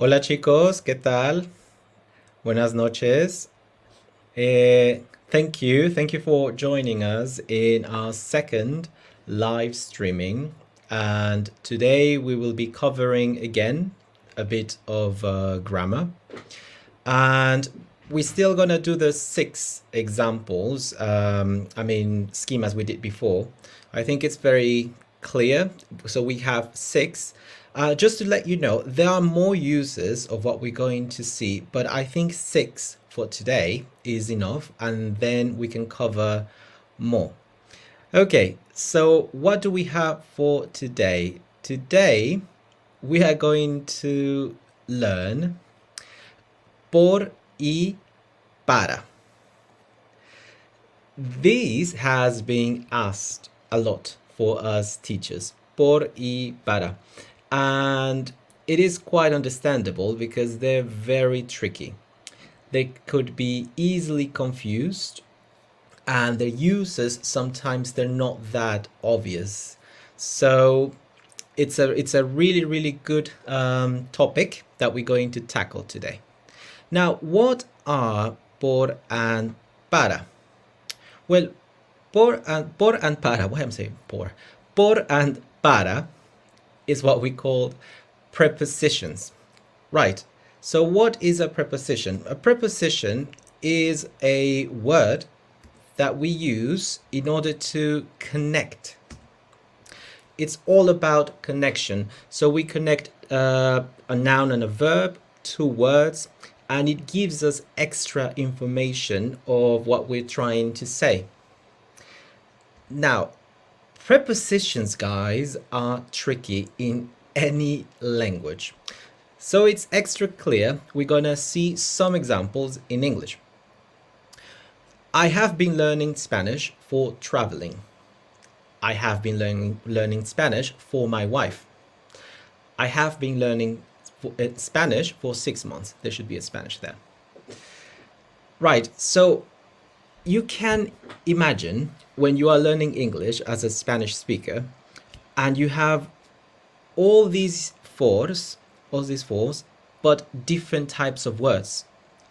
Hola chicos, ¿qué tal? Buenas noches. Thank you for joining us in our second live streaming. And today we will be covering again a bit of grammar. And we're still gonna do the 6 examples, schemas we did before. I think it's very clear. So we have 6. Just to let you know, there are more uses of what we're going to see, but I think 6 for today is enough, and then we can cover more. Okay, so what do we have for today? Today, we are going to learn por y para. This has been asked a lot for us teachers, por y para. And it is quite understandable because they're very tricky. They could be easily confused, and their uses sometimes they're not that obvious. So it's a really good topic that we're going to tackle today. Now, what are por and para? Well, por and para, why am I saying por? Por and para is what we call prepositions. Right. So what is a preposition? A preposition is a word that we use in order to connect. It's all about connection. So we connect a noun and a verb, 2 words, and it gives us extra information of what we're trying to say. Now, prepositions, guys, are tricky in any language. So it's extra clear. We're gonna see some examples in English. I have been learning Spanish for traveling. I have been learning Spanish for my wife. I have been learning Spanish for 6 months. There should be a Spanish there. Right, so you can imagine when you are learning English as a Spanish speaker and you have all these fours, but different types of words.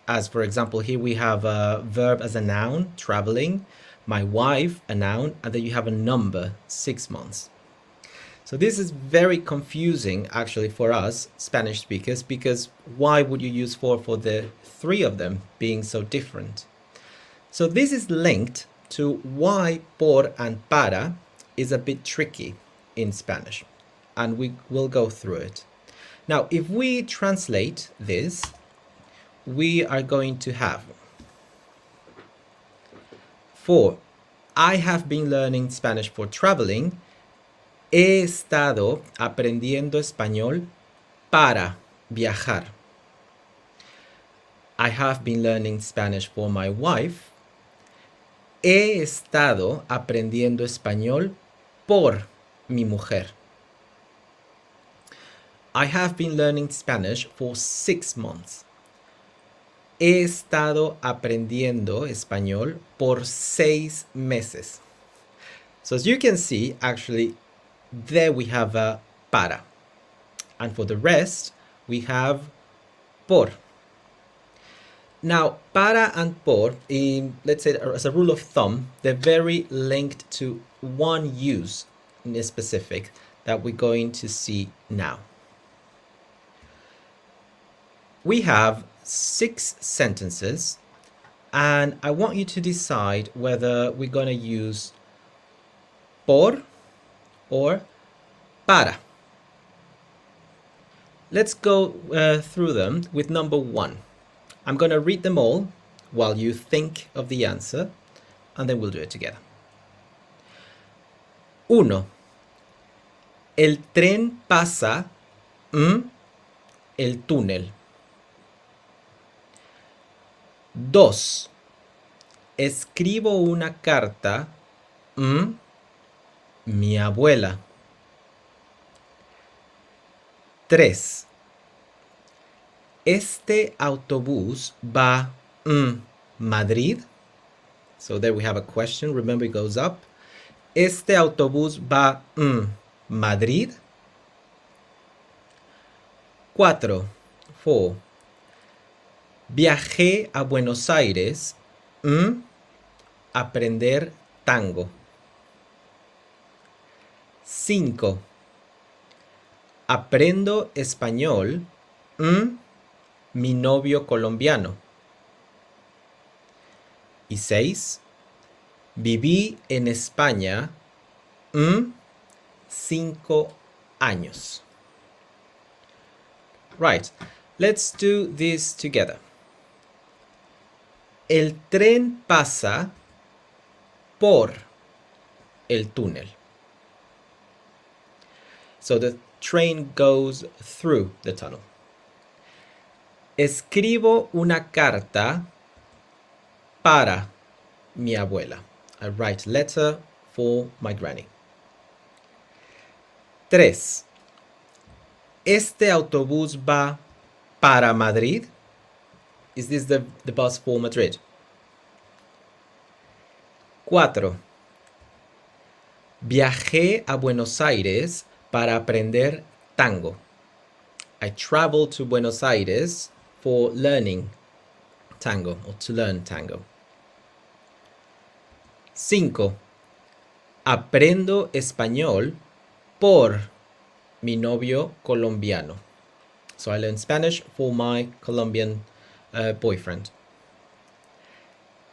As for example, here we have a verb as a noun, traveling, my wife, a noun, and then you have a number, 6 months. So this is very confusing actually for us Spanish speakers, because why would you use 4 for the 3 of them being so different? So this is linked to why por and para is a bit tricky in Spanish, and we will go through it. Now, if we translate this, we are going to have for I have been learning Spanish for traveling, he estado aprendiendo español para viajar. I have been learning Spanish for my wife, he estado aprendiendo español por mi mujer. I have been learning Spanish for 6 months. He estado aprendiendo español por 6 meses. So as you can see, actually, there we have a para. And for the rest, we have por. Now, para and por, let's say as a rule of thumb, they're very linked to one use in a specific that we're going to see now. We have 6 sentences, and I want you to decide whether we're going to use por or para. Let's go through them with number 1. I'm going to read them all while you think of the answer, and then we'll do it together. 1. El tren pasa el túnel. 2. Escribo una carta mi abuela. 3. Este autobús va Madrid. So there we have a question. Remember, it goes up. Este autobús va Madrid. 4. 4. Viajé a Buenos Aires. Aprender tango. 5. Aprendo español. Mi novio colombiano. Y 6. Viví en España 5 años. Right, let's do this together. El tren pasa por el túnel. So the train goes through the tunnel. Escribo una carta para mi abuela. I write letter for my granny. 3. Este autobús va para Madrid. Is this the bus for Madrid? 4. Viajé a Buenos Aires para aprender tango. I traveled to Buenos Aires for learning tango or to learn tango. 5. Aprendo español por mi novio colombiano. So I learn Spanish for my Colombian boyfriend.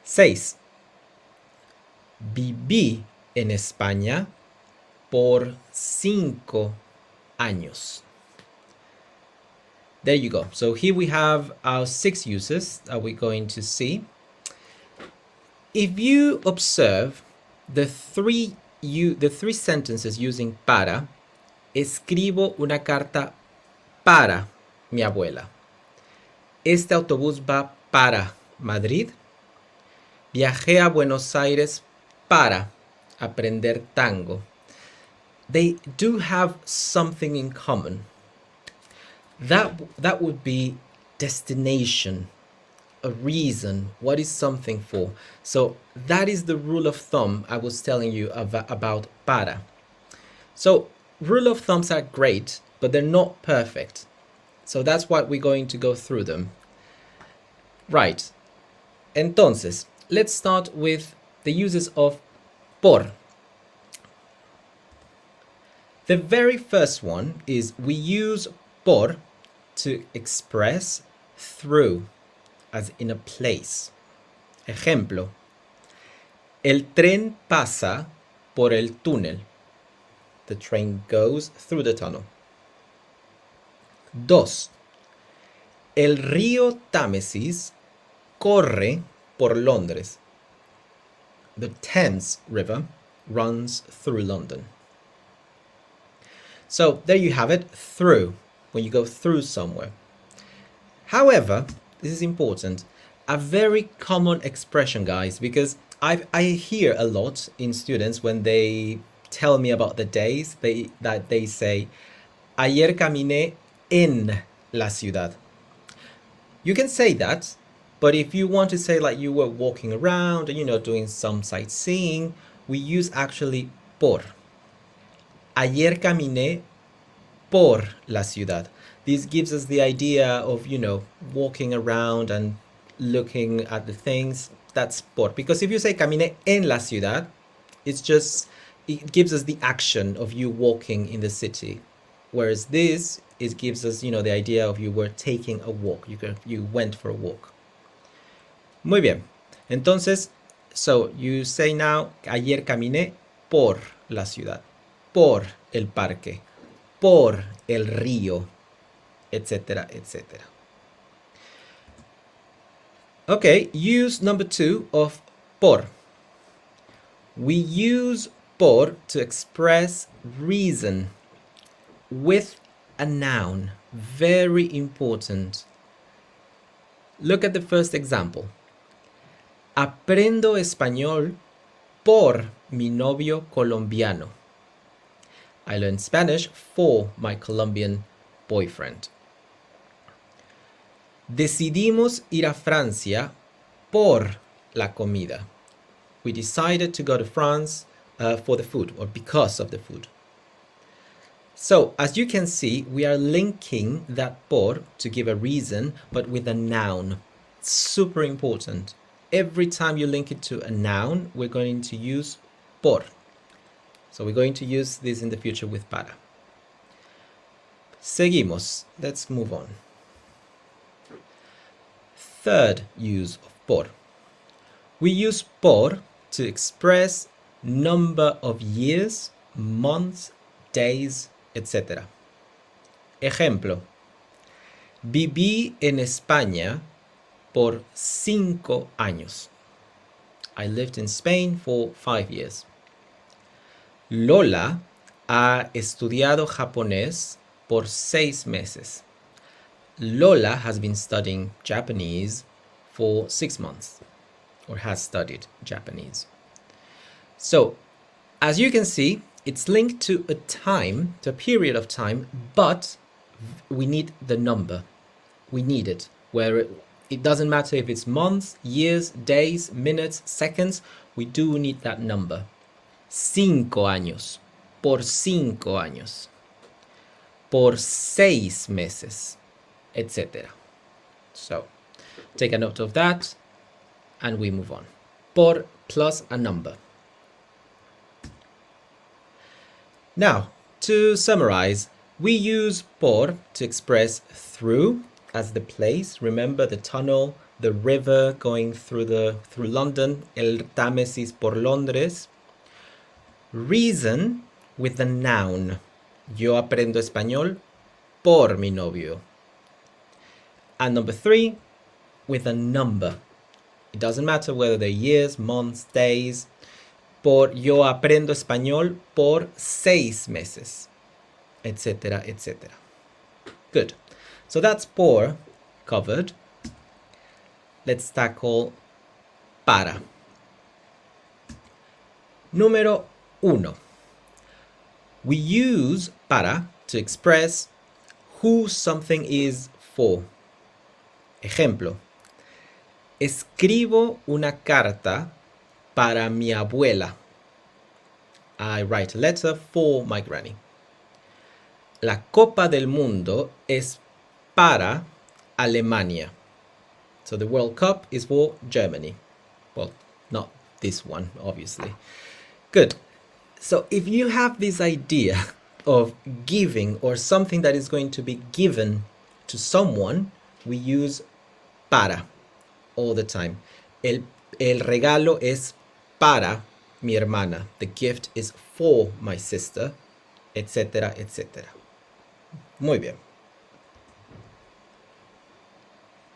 6. Viví en España por 5 años. There you go. So here we have our 6 uses that we're going to see. If you observe the three sentences using para, escribo una carta para mi abuela. Este autobús va para Madrid. Viajé a Buenos Aires para aprender tango. They do have something in common. That would be destination, a reason, what is something for. So that is the rule of thumb I was telling you about para. So rule of thumbs are great, but they're not perfect. So that's why we're going to go through them. Right. Entonces, let's start with the uses of por. The very first one is we use por to express through, as in a place. Ejemplo, el tren pasa por el túnel. The train goes through the tunnel. 2. El río Támesis corre por Londres. The Thames River runs through London. So there you have it, through, when you go through somewhere. However, this is important, a very common expression, guys, because I hear a lot in students when they tell me about the days that they say, ayer caminé en la ciudad. You can say that, but if you want to say like you were walking around and doing some sightseeing, we use actually por. Ayer caminé por la ciudad. This gives us the idea of, walking around and looking at the things. That's por. Because if you say caminé en la ciudad, it gives us the action of you walking in the city. Whereas this, it gives us, the idea of you were taking a walk. You went for a walk. Muy bien. Entonces, so you say now, ayer caminé por la ciudad, por el parque, por el río, etc., etc. Okay, use number 2 of por. We use por to express reason with a noun. Very important. Look at the first example. Aprendo español por mi novio colombiano. I learn Spanish for my Colombian boyfriend. Decidimos ir a Francia por la comida. We decided to go to France for the food, or because of the food. So, as you can see, we are linking that por to give a reason, but with a noun. Super important. Every time you link it to a noun, we're going to use por. So we're going to use this in the future with para. Seguimos. Let's move on. Third use of por. We use por to express number of years, months, days, etc. Ejemplo. Viví en España por 5 años. I lived in Spain for 5 years. Lola ha estudiado japonés por 6 meses. Lola has been studying Japanese for 6 months, or has studied Japanese. So, as you can see, it's linked to a time, to a period of time, but we need the number. We need it, where it doesn't matter if it's months, years, days, minutes, seconds, we do need that number. 5 años, por 5 años, por 6 meses, etc. So, take a note of that, and we move on. Por plus a number. Now, to summarize, we use por to express through as the place. Remember the tunnel, the river going through London, el Támesis por Londres. Reason with the noun. Yo aprendo español por mi novio. And number 3, with a number. It doesn't matter whether they're years, months, days. Yo aprendo español por 6 meses, etc., etc. Good. So that's por covered. Let's tackle para. Número 1. We use para to express who something is for. Ejemplo. Escribo una carta para mi abuela. I write a letter for my granny. La Copa del Mundo es para Alemania. So the World Cup is for Germany. Well, not this one, obviously. Good. So if you have this idea of giving or something that is going to be given to someone, we use para all the time. El regalo es para mi hermana. The gift is for my sister, etc., etc. Muy bien.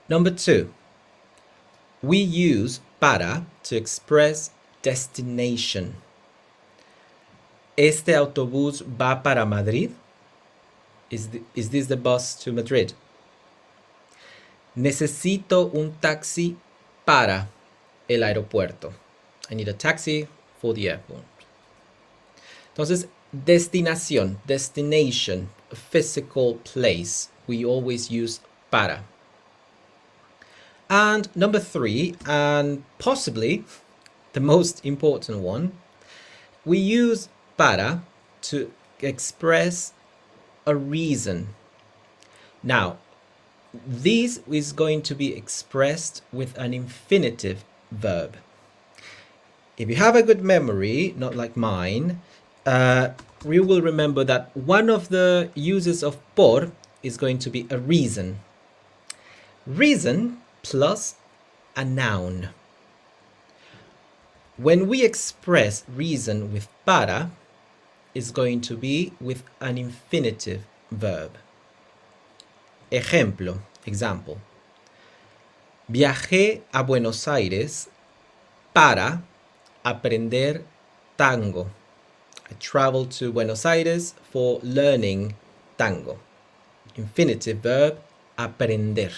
Number 2. We use para to express destination. ¿Este autobús va para Madrid? Is this the bus to Madrid? Necesito un taxi para el aeropuerto. I need a taxi for the airport. Entonces, destination, a physical place. We always use para. And number 3, and possibly the most important one, we use para to express a reason. Now, this is going to be expressed with an infinitive verb. If you have a good memory, not like mine, we will remember that one of the uses of por is going to be a reason. Reason plus a noun. When we express reason with para, it's going to be with an infinitive verb. Ejemplo, example. Viajé a Buenos Aires para aprender tango. I traveled to Buenos Aires for learning tango. Infinitive verb, aprender.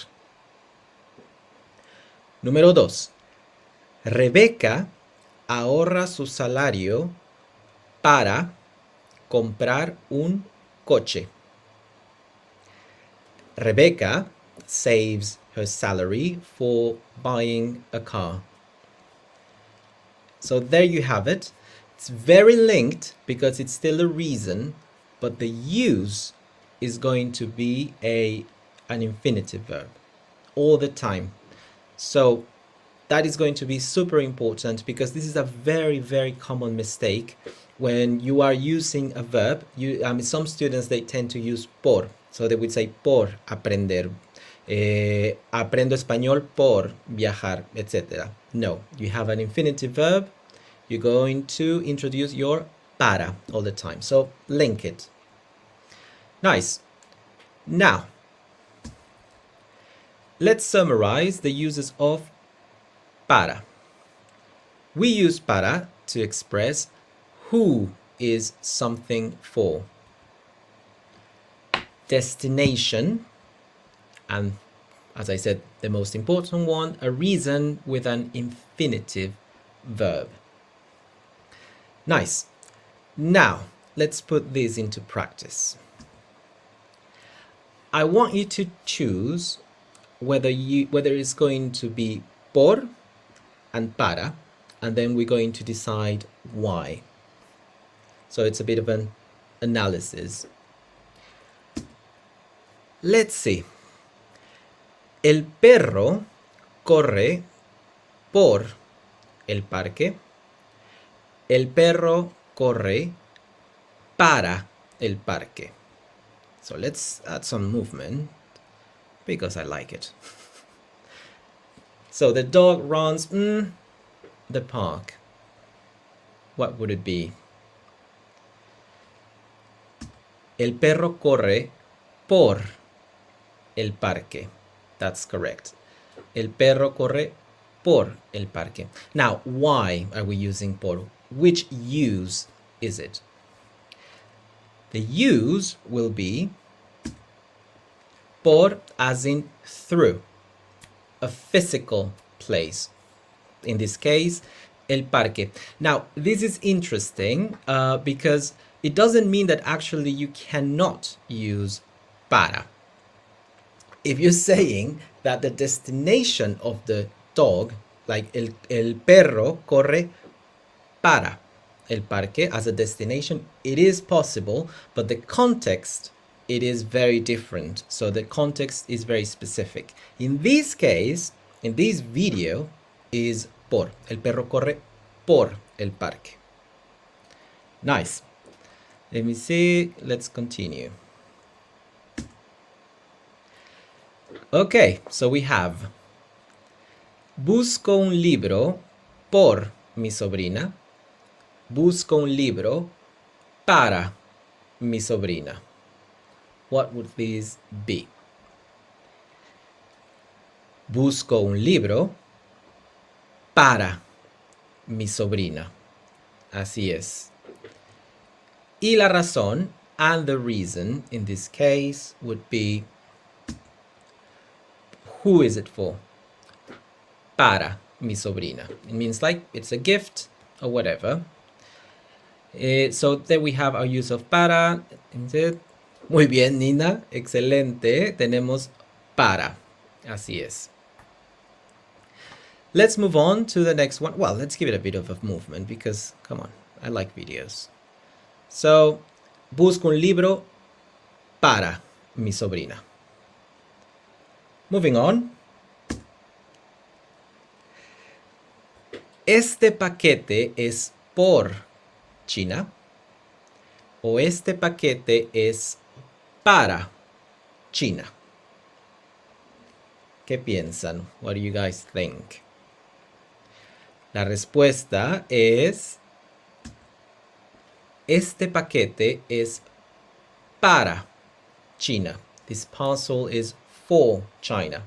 Número 2. Rebeca ahorra su salario para comprar un coche. Rebecca saves her salary for buying a car. So there you have it. It's very linked because it's still a reason, but the use is going to be an infinitive verb all the time. So that is going to be super important because this is a very, very common mistake when you are using a verb. Some students, they tend to use por. So they would say por aprender. Aprendo español por viajar, etc. No, you have an infinitive verb. You're going to introduce your para all the time. So link it. Nice. Now, let's summarize the uses of para. We use para to express who is something for. Destination, and as I said, the most important one, a reason with an infinitive verb. Nice. Now, let's put this into practice. I want you to choose whether it's going to be por and para, and then we're going to decide why. So it's a bit of an analysis. Let's see. El perro corre por el parque. El perro corre para el parque. So let's add some movement because I like it. So the dog runs the park. What would it be? El perro corre por el parque. That's correct. El perro corre por el parque. Now, why are we using por? Which use is it? The use will be por as in through, a physical place. In this case, el parque. Now, this is interesting because it doesn't mean that actually you cannot use para. If you're saying that the destination of the dog, like el perro corre para el parque as a destination, it is possible, but the context, it is very different. So the context is very specific. In this case, in this video, is por. El perro corre por el parque. Nice. Let me see. Let's continue. Okay, so we have busco un libro por mi sobrina. Busco un libro para mi sobrina. What would this be? Busco un libro para mi sobrina. Así es. Y la razón, and the reason in this case would be, who is it for? Para mi sobrina. It means like it's a gift or whatever. So then we have our use of para. Muy bien, Nina. Excelente. Tenemos para. Así es. Let's move on to the next one. Well, let's give it a bit of a movement because, come on, I like videos. So, busco un libro para mi sobrina. Moving on. Este paquete es por China. O este paquete es para China. ¿Qué piensan? What do you guys think? La respuesta es, este paquete es para China. This parcel is for China.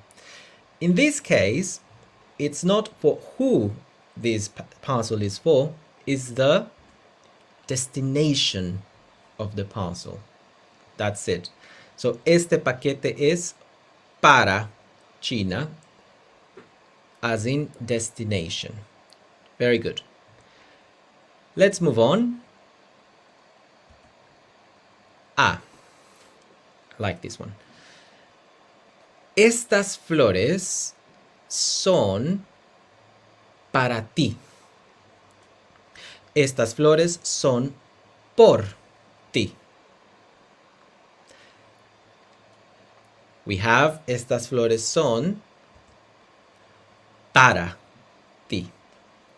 In this case, it's not for who this parcel is for, it's the destination of the parcel. That's it. So, este paquete es para China, as in destination. Very good. Let's move on. I like this one. Estas flores son para ti. Estas flores son por ti. We have estas flores son para ti.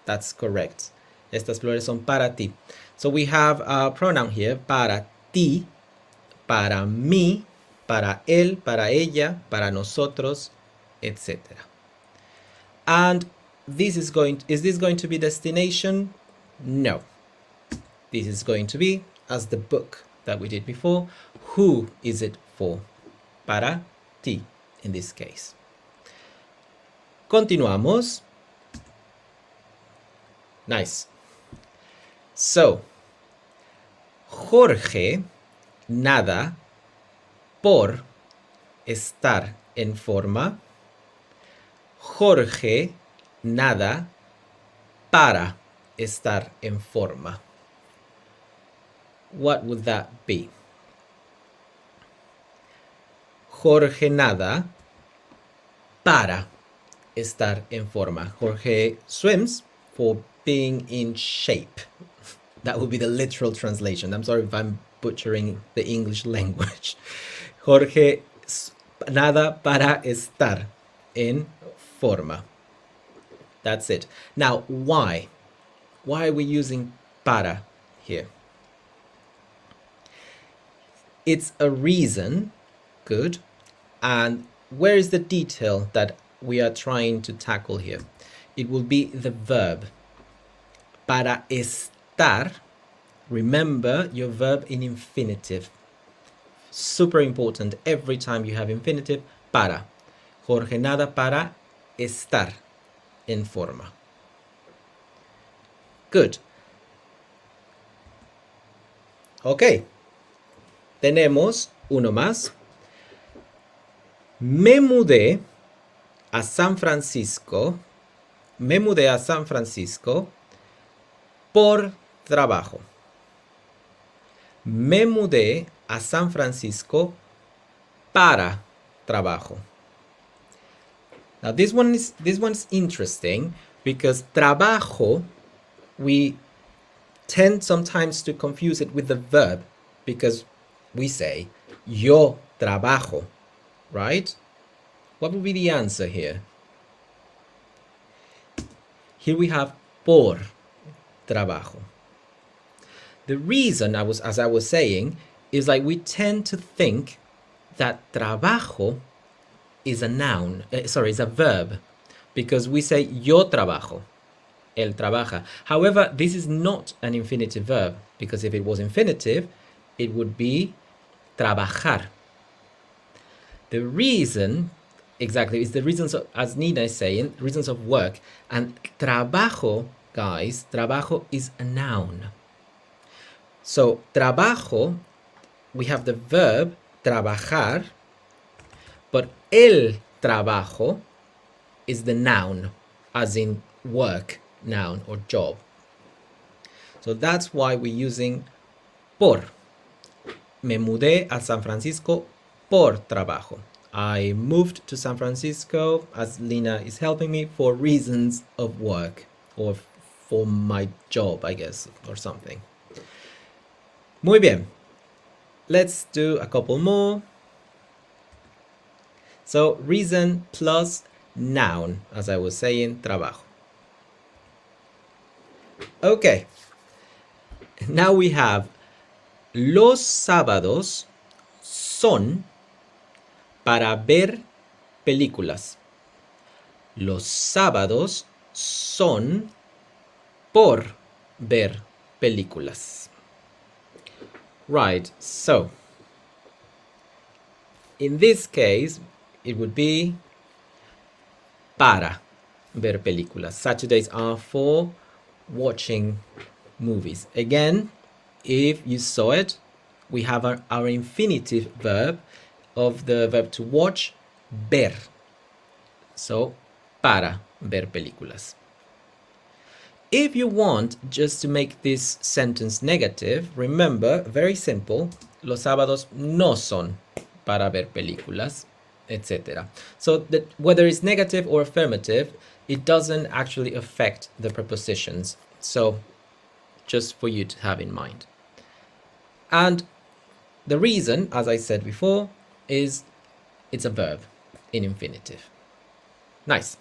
That's correct. Estas flores son para ti. So we have a pronoun here, para ti, para mí, para él, para ella, para nosotros, etc. And is this going to be destination? No. This is going to be, as the book that we did before, who is it for? Para ti, in this case. Continuamos. Nice. So, Jorge nada por estar en forma. Jorge nada para estar en forma. What would that be? Jorge nada para estar en forma. Jorge swims for being in shape. That would be the literal translation. I'm sorry if I'm butchering the English language. Jorge nada para estar en forma. That's it. Now, why? Why are we using para here? It's a reason. Good. And where is the detail that we are trying to tackle here? It will be the verb. Para estar, remember your verb in infinitive. Super important every time you have infinitive, para. Jorge nada para estar en forma. Good. Ok. Tenemos uno más. Me mudé a San Francisco. Me mudé a San Francisco por trabajo. Me mudé a San Francisco para trabajo. Now this one's interesting because trabajo, we tend sometimes to confuse it with the verb because we say yo trabajo, right? What would be the answer here? Here we have por trabajo. The reason as I was saying, is like we tend to think that trabajo is a noun, is a verb, because we say yo trabajo, él trabaja. However, this is not an infinitive verb, because if it was infinitive, it would be trabajar. The reason, exactly, is the reasons of, as Nina is saying, reasons of work. And trabajo, guys, trabajo is a noun. So trabajo, we have the verb trabajar, but el trabajo is the noun, as in work, noun or job. So that's why we're using por. Me mudé a San Francisco por trabajo. I moved to San Francisco, as Lina is helping me, for reasons of work or for my job, I guess, or something. Muy bien. Let's do a couple more. So, reason plus noun, as I was saying, trabajo. Okay. Now we have los sábados son para ver películas. Los sábados son por ver películas. Right, so in this case, it would be para ver películas. Saturdays are for watching movies. Again, if you saw it, we have our infinitive verb of the verb to watch, ver. So, para ver películas. If you want just to make this sentence negative, remember, very simple, los sábados no son para ver películas, etc. So that whether it's negative or affirmative, it doesn't actually affect the prepositions. So just for you to have in mind. And the reason, as I said before, is It's a verb in infinitive. Nice.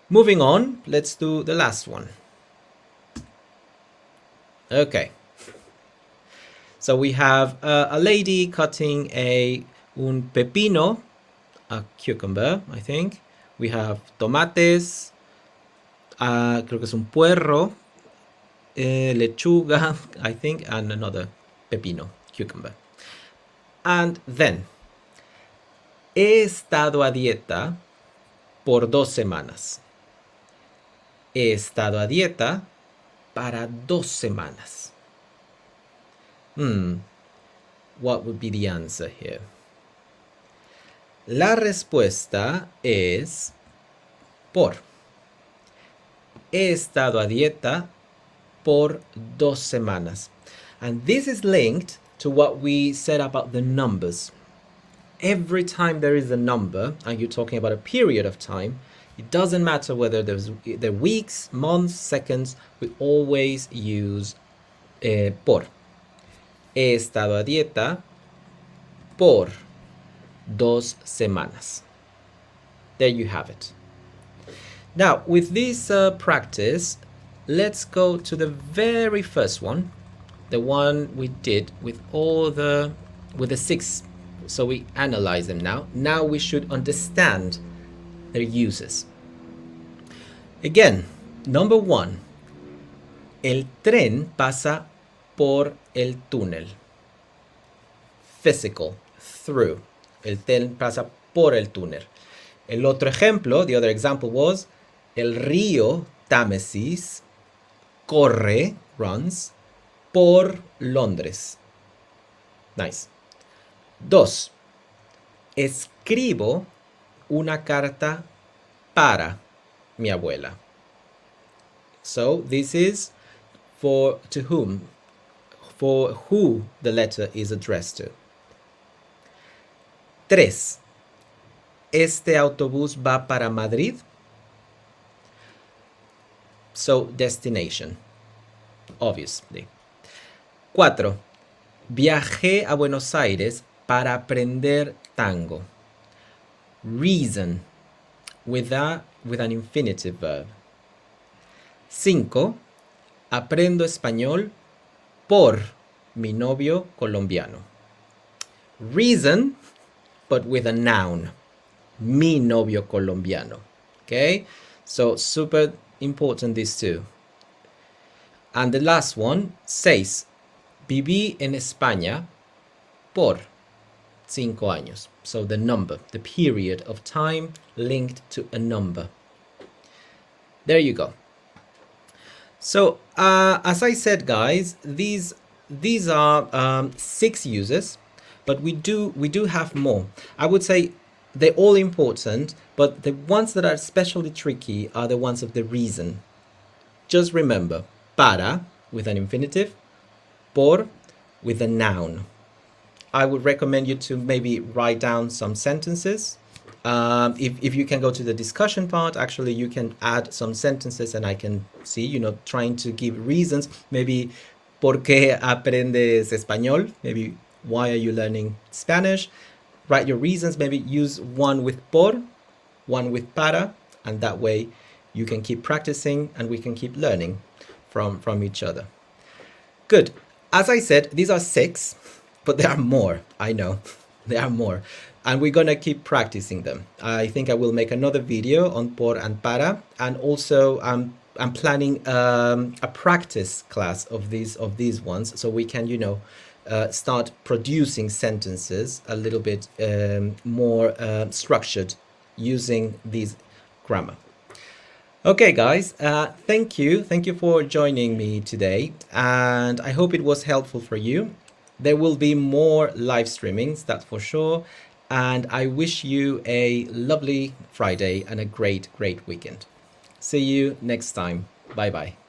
Moving on, let's do the last one. Okay. So we have a lady cutting un pepino, a cucumber, I think. We have tomates, creo que es un puerro, lechuga, I think, and another pepino, cucumber. And then, he estado a dieta por 2 semanas. He estado a dieta para 2 semanas. What would be the answer here? La respuesta es por. He estado a dieta por 2 semanas. And this is linked to what we said about the numbers. Every time there is a number, and you're talking about a period of time, it doesn't matter whether they're weeks, months, seconds, we always use por. He estado a dieta por 2 semanas. There you have it. Now, with this practice, let's go to the very first one, the one we did with the 6. So we analyze them now. Now we should understand their uses. Again, number 1. El tren pasa por el túnel. Physical, through. El tren pasa por el túnel. El otro ejemplo, the other example was, el río Támesis corre, runs, por Londres. Nice. 2. Escribo una carta para mi abuela. So this is to whom, for who the letter is addressed to. 3. Este autobús va para Madrid. So destination, obviously. 4. Viajé a Buenos Aires para aprender tango. Reason, with an infinitive verb. 5. Aprendo español por mi novio colombiano. Reason, but with a noun. Mi novio colombiano. Okay? So super important, these two. And the last one, 6. Viví en España por 5 años. So the number, the period of time linked to a number. There you go. So as I said, guys, these are 6 uses, but we do have more. I would say they're all important, but the ones that are especially tricky are the ones of the reason. Just remember, para with an infinitive, por with a noun. I would recommend you to maybe write down some sentences. If you can go to the discussion part, actually you can add some sentences and I can see, trying to give reasons. Maybe, ¿por qué aprendes español? Maybe, why are you learning Spanish? Write your reasons, maybe use one with por, one with para, and that way you can keep practicing and we can keep learning from each other. Good. As I said, these are 6, but there are more. I know, there are more. And we're going to keep practicing them. I think I will make another video on por and para, and also I'm planning a practice class of these ones, so we can, start producing sentences a little bit more structured using these grammar. Okay, guys, thank you for joining me today, and I hope it was helpful for you. There will be more live streamings, that's for sure, and I wish you a lovely Friday and a great weekend. See you next time. Bye bye.